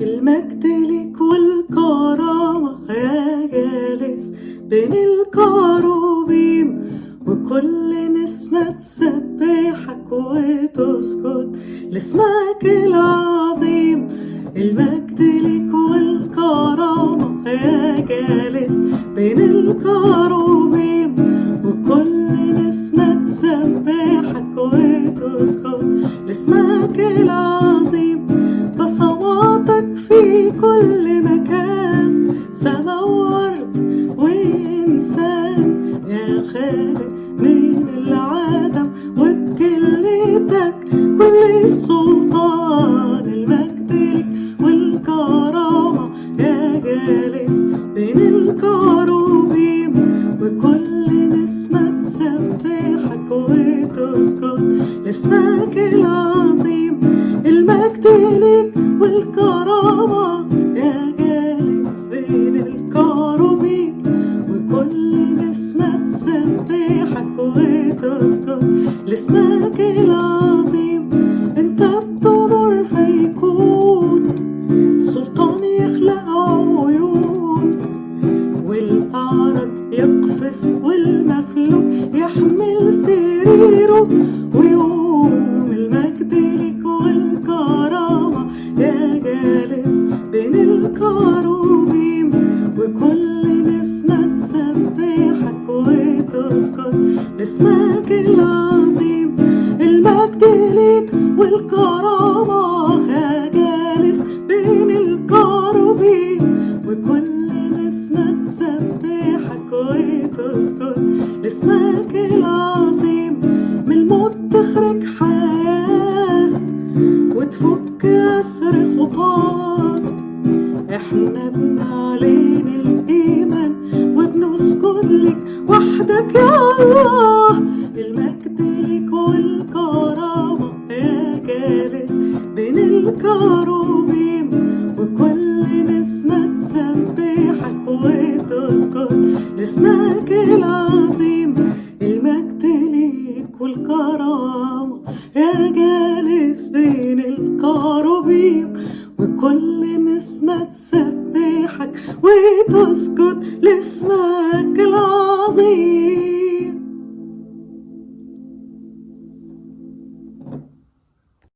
المجد ليك والكرامة يا جالس بين الكروبيم، وكل نسمة تسبحك وتسجد لاسمك العظيم. المجد ليك والكرامة يا جالس بين الكروبيم، وكل نسمة تسبحك وتسجد لاسمك العظيم. بصواتك في كل مكان، سما وارض وإنسان، يا خالق من العدم وبكلمتك كل السلطان. المجد ليك والكرامة يا جالس بين الكروبيم، وكل نسمة تسبحك وتسجد لاسمك العظيم. المجد ليك والكرامة يا جالس بين الكروبيم، وكل نسمة تسبحك وتسجد لاسمك العظيم. انت بتمر فيكون سلطان يخلق عيون، والأعرج يقفز والمفلوج يحمل سريره ويقوم. المجد ليك والكرامة يا جالس بين الكروبيم، وكل نسمة تسبحك وتسجد لاسمك العظيم. المجد ليك والكرامة يا جالس بين الكروبيم، وكل نسمة تسبحك وتسجد لاسمك العظيم. من الموت تخرج حياة وتفك أسر خطاك، احنا بنعلن الإيمان وبنسجد لك وحدك يا الله. المجد ليك والكرامة يا جالس بين الكروبيم، وكل نسمة تسبحك وتسجد لاسمك العظيم. المجد ليك والكرامة يا جالس بين الكروبيم، وكل نسمة تسبحك وتسجد لاسمك العظيم.